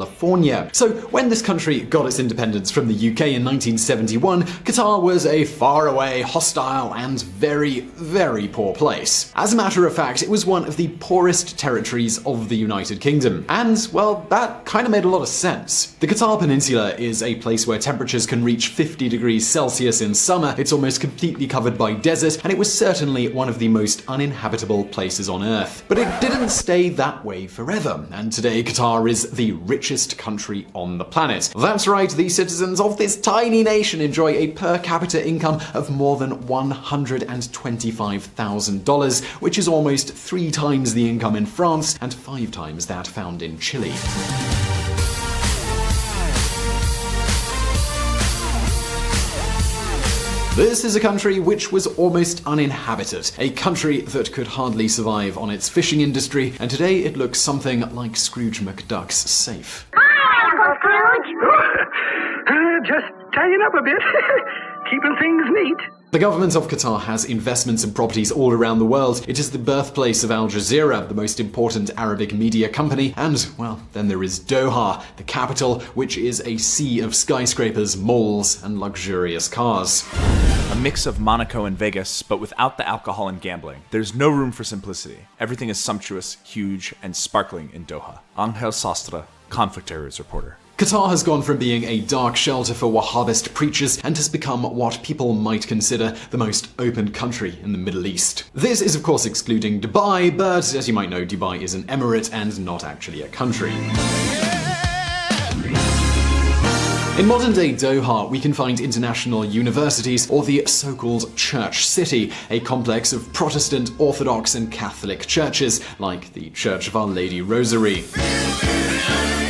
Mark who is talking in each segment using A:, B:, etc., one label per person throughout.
A: California. So when this country got its independence from the UK in 1971, Qatar was a faraway, hostile, and very, very poor place. As a matter of fact, it was one of the poorest territories of the United Kingdom. And, well, that kind of made a lot of sense. The Qatar Peninsula is a place where temperatures can reach 50 degrees Celsius in summer, it's almost completely covered by desert, and it was certainly one of the most uninhabitable places on Earth. But it didn't stay that way forever, and today Qatar is the richest country on the planet. That's right, the citizens of this tiny nation enjoy a per capita income of more than $125,000, which is almost 3 times the income in France and 5 times that found in Chile. This is a country which was almost uninhabited, a country that could hardly survive on its fishing industry, and today it looks something like Scrooge McDuck's safe.
B: Hi, Uncle Scrooge!
C: Just tidying up a bit, keeping things neat.
A: The government of Qatar has investments and properties all around the world. It is the birthplace of Al Jazeera, the most important Arabic media company, and, well, then there is Doha, the capital, which is a sea of skyscrapers, malls, and luxurious cars.
D: A mix of Monaco and Vegas, but without the alcohol and gambling. There's no room for simplicity. Everything is sumptuous, huge, and sparkling in Doha. Angel Sastre, Conflict Areas reporter.
A: Qatar has gone from being a dark shelter for Wahhabist preachers and has become what people might consider the most open country in the Middle East. This is of course excluding Dubai, but as you might know, Dubai is an emirate and not actually a country. In modern-day Doha, we can find international universities, or the so-called Church City, a complex of Protestant, Orthodox, and Catholic churches, like the Church of Our Lady Rosary.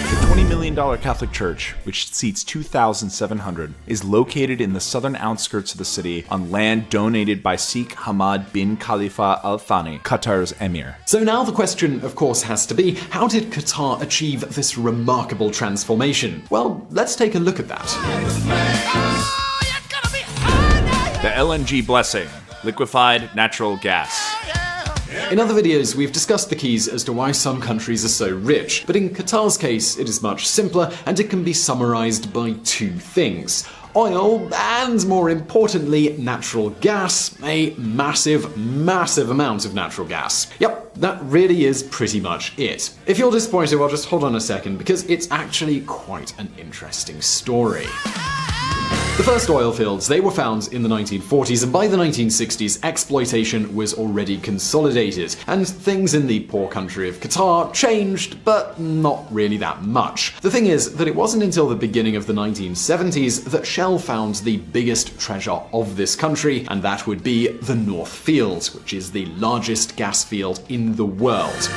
D: The $20 million Catholic Church, which seats 2,700, is located in the southern outskirts of the city on land donated by Sheikh Hamad bin Khalifa Al Thani, Qatar's emir.
A: So now the question, of course, has to be, how did Qatar achieve this remarkable transformation? Well, let's take a look at that.
D: The LNG blessing, liquefied natural gas.
A: In other videos, we've discussed the keys as to why some countries are so rich, but in Qatar's case, it is much simpler, and it can be summarized by 2 things. Oil, and more importantly, natural gas. A massive, massive amount of natural gas. Yep, that really is pretty much it. If you're disappointed, well, just hold on a second, because it's actually quite an interesting story. The first oil fields, they were found in the 1940s, and by the 1960s, exploitation was already consolidated, and things in the poor country of Qatar changed, but not really that much. The thing is that it wasn't until the beginning of the 1970s that Shell found the biggest treasure of this country, and that would be the North Field, which is the largest gas field in the world.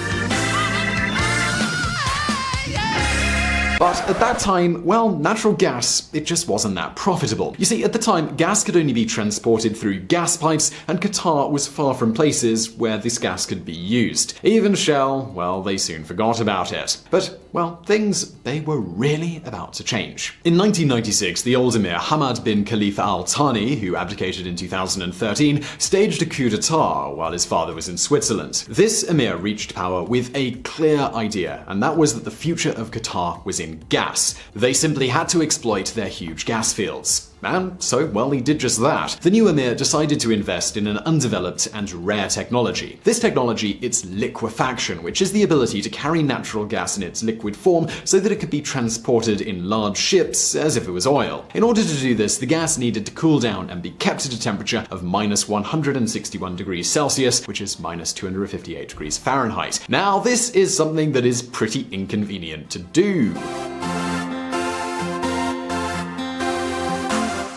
A: But at that time, well, natural gas, it just wasn't that profitable. You see, at the time, gas could only be transported through gas pipes, and Qatar was far from places where this gas could be used. Even Shell, well, they soon forgot about it. But, well, things, they were really about to change. In 1996, the old emir Hamad bin Khalifa Al Thani, who abdicated in 2013, staged a coup d'etat while his father was in Switzerland. This emir reached power with a clear idea, and that was that the future of Qatar was in gas. They simply had to exploit their huge gas fields. And so, well, he did just that. The new emir decided to invest in an undeveloped and rare technology. This technology, it's liquefaction, which is the ability to carry natural gas in its liquid form so that it could be transported in large ships as if it was oil. In order to do this, the gas needed to cool down and be kept at a temperature of minus 161 degrees Celsius, which is minus 258 degrees Fahrenheit. Now, this is something that is pretty inconvenient to do.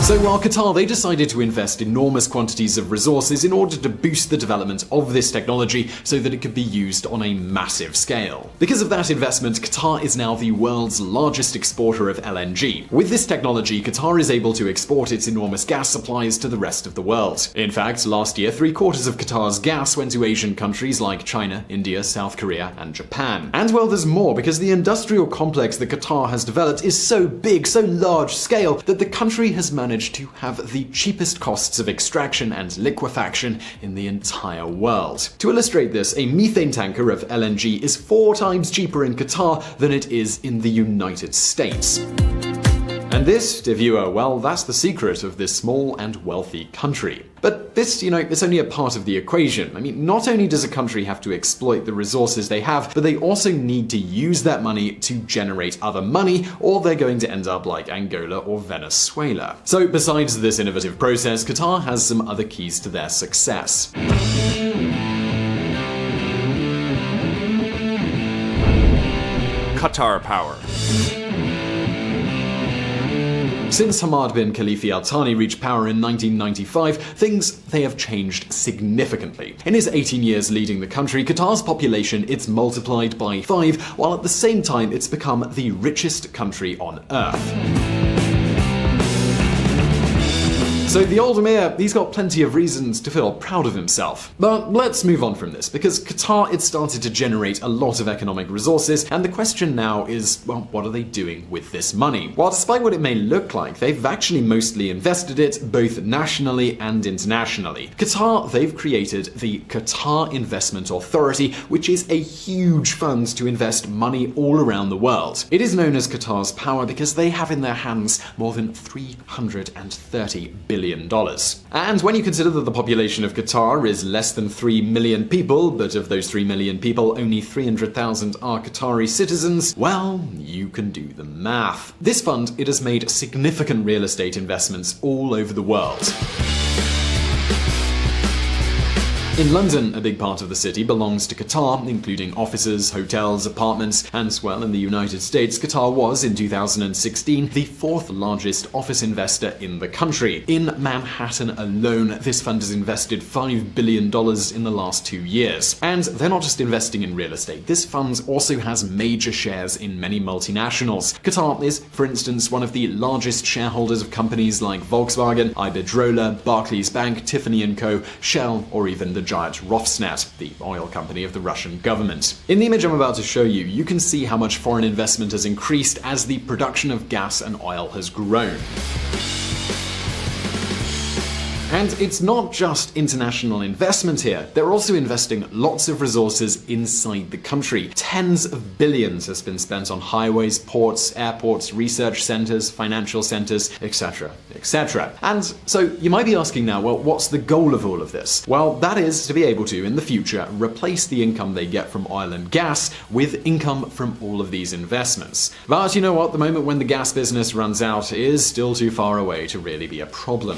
A: So while Qatar, they decided to invest enormous quantities of resources in order to boost the development of this technology so that it could be used on a massive scale. Because of that investment, Qatar is now the world's largest exporter of LNG. With this technology, Qatar is able to export its enormous gas supplies to the rest of the world. In fact, last year, 3/4 of Qatar's gas went to Asian countries like China, India, South Korea, and Japan. And well, there's more, because the industrial complex that Qatar has developed is so big, so large scale, that the country has managed managed to have the cheapest costs of extraction and liquefaction in the entire world. To illustrate this, a methane tanker of LNG is 4 times cheaper in Qatar than it is in the United States. And this, dear viewer, well, that's the secret of this small and wealthy country. But this, is only a part of the equation. I mean, not only does a country have to exploit the resources they have, but they also need to use that money to generate other money, or they're going to end up like Angola or Venezuela. So besides this innovative process, Qatar has some other keys to their success.
D: Qatar power.
A: Since Hamad bin Khalifa Al Thani reached power in 1995, they have changed significantly. In his 18 years leading the country, Qatar's population it's multiplied by 5, while at the same time it's become the richest country on earth. So the old Emir, he's got plenty of reasons to feel proud of himself. But let's move on from this, because Qatar, it started to generate a lot of economic resources, and the question now is, well, what are they doing with this money? Well, despite what it may look like, they've actually mostly invested it both nationally and internationally. Qatar, they've created the Qatar Investment Authority, which is a huge fund to invest money all around the world. It is known as Qatar's power because they have in their hands more than $330 billion. And when you consider that the population of Qatar is less than 3 million people, but of those 3 million people, only 300,000 are Qatari citizens, well, you can do the math. This fund, it has made significant real estate investments all over the world. In London, a big part of the city belongs to Qatar, including offices, hotels, apartments, and, well, in the United States, Qatar was, in 2016, the 4th largest office investor in the country. In Manhattan alone, this fund has invested $5 billion in the last 2 years. And they're not just investing in real estate. This fund also has major shares in many multinationals. Qatar is, for instance, one of the largest shareholders of companies like Volkswagen, Iberdrola, Barclays Bank, Tiffany & Co., Shell, or even the giant Rosneft, the oil company of the Russian government. In the image I'm about to show you, you can see how much foreign investment has increased as the production of gas and oil has grown. And it's not just international investment here. They're also investing lots of resources inside the country. Tens of billions has been spent on highways, ports, airports, research centers, financial centers, etc., etc. And so you might be asking now, well, what's the goal of all of this? Well, that is to be able to, in the future, replace the income they get from oil and gas with income from all of these investments. But you know what? The moment when the gas business runs out is still too far away to really be a problem.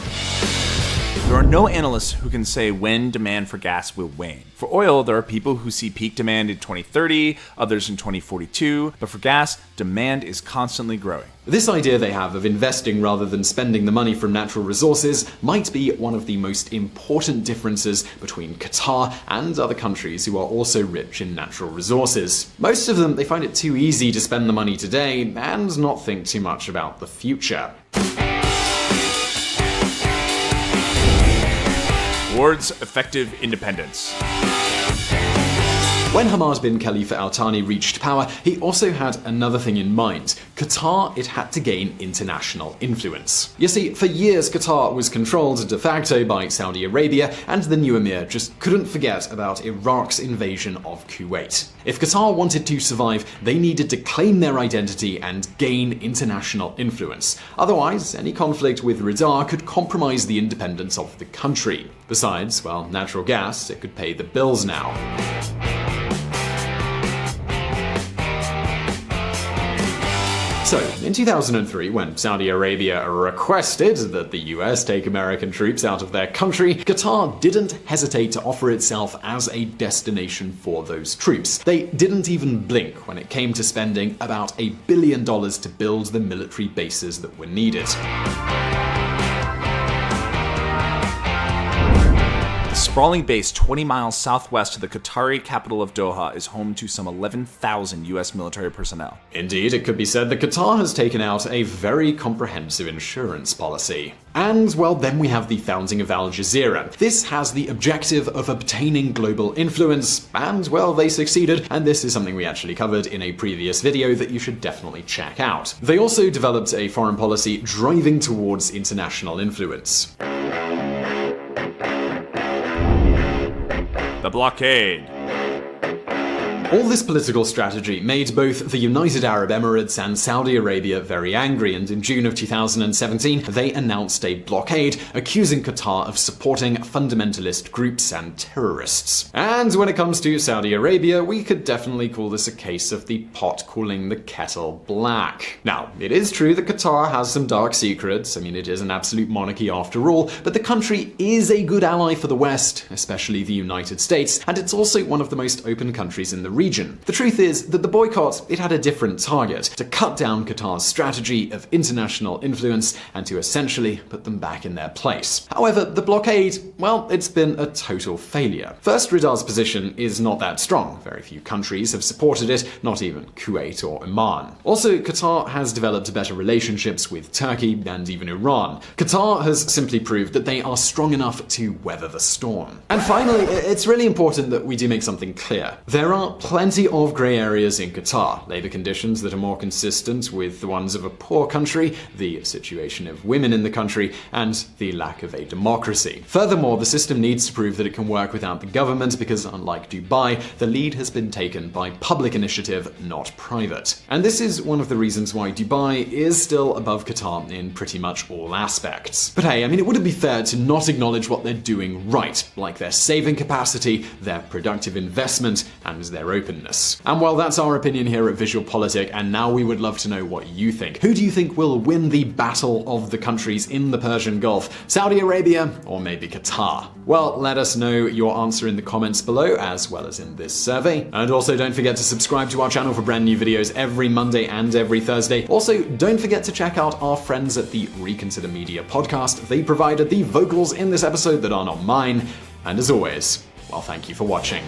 D: There are no analysts who can say when demand for gas will wane. For oil, there are people who see peak demand in 2030, others in 2042, but for gas, demand is constantly growing.
A: This idea they have of investing rather than spending the money from natural resources might be one of the most important differences between Qatar and other countries who are also rich in natural resources. Most of them, they find it too easy to spend the money today and not think too much about the future.
D: Towards effective independence.
A: When Hamad bin Khalifa Al Thani reached power, he also had another thing in mind. Qatar, it had to gain international influence. You see, for years Qatar was controlled de facto by Saudi Arabia, and the new emir just couldn't forget about Iraq's invasion of Kuwait. If Qatar wanted to survive, they needed to claim their identity and gain international influence. Otherwise, any conflict with Riyadh could compromise the independence of the country. Besides, well, natural gas, it could pay the bills now. So, in 2003, when Saudi Arabia requested that the US take American troops out of their country, Qatar didn't hesitate to offer itself as a destination for those troops. They didn't even blink when it came to spending about $1 billion to build the military bases that were needed.
D: The sprawling base 20 miles southwest of the Qatari capital of Doha is home to some 11,000 US military personnel.
A: Indeed, it could be said that Qatar has taken out a very comprehensive insurance policy. And, well, then we have the founding of Al Jazeera. This has the objective of obtaining global influence, and, well, they succeeded, and this is something we actually covered in a previous video that you should definitely check out. They also developed a foreign policy driving towards international influence.
D: The blockade.
A: All this political strategy made both the United Arab Emirates and Saudi Arabia very angry, and in June of 2017, they announced a blockade, accusing Qatar of supporting fundamentalist groups and terrorists. And when it comes to Saudi Arabia, we could definitely call this a case of the pot calling the kettle black. Now, it is true that Qatar has some dark secrets. I mean, it is an absolute monarchy after all, but the country is a good ally for the West, especially the United States, and it's also one of the most open countries in the region. The truth is that the boycott, it had a different target: to cut down Qatar's strategy of international influence and to essentially put them back in their place. However, the blockade, well, it's been a total failure. First, Riyadh's position is not that strong. Very few countries have supported it, not even Kuwait or Oman. Also, Qatar has developed better relationships with Turkey and even Iran. Qatar has simply proved that they are strong enough to weather the storm. And finally, it's really important that we do make something clear. There are plenty of grey areas in Qatar. Labour conditions that are more consistent with the ones of a poor country, the situation of women in the country, and the lack of a democracy. Furthermore, the system needs to prove that it can work without the government because, unlike Dubai, the lead has been taken by public initiative, not private. And this is one of the reasons why Dubai is still above Qatar in pretty much all aspects. But hey, I mean, it wouldn't be fair to not acknowledge what they're doing right, like their saving capacity, their productive investment, and their openness. And well, that's our opinion here at Visual Politic, and now we would love to know what you think. Who do you think will win the battle of the countries in the Persian Gulf? Saudi Arabia or maybe Qatar? Well, let us know your answer in the comments below, as well as in this survey. And also don't forget to subscribe to our channel for brand new videos every Monday and every Thursday. Also, don't forget to check out our friends at the Reconsider Media podcast. They provided the vocals in this episode that are not mine. And as always, well, thank you for watching.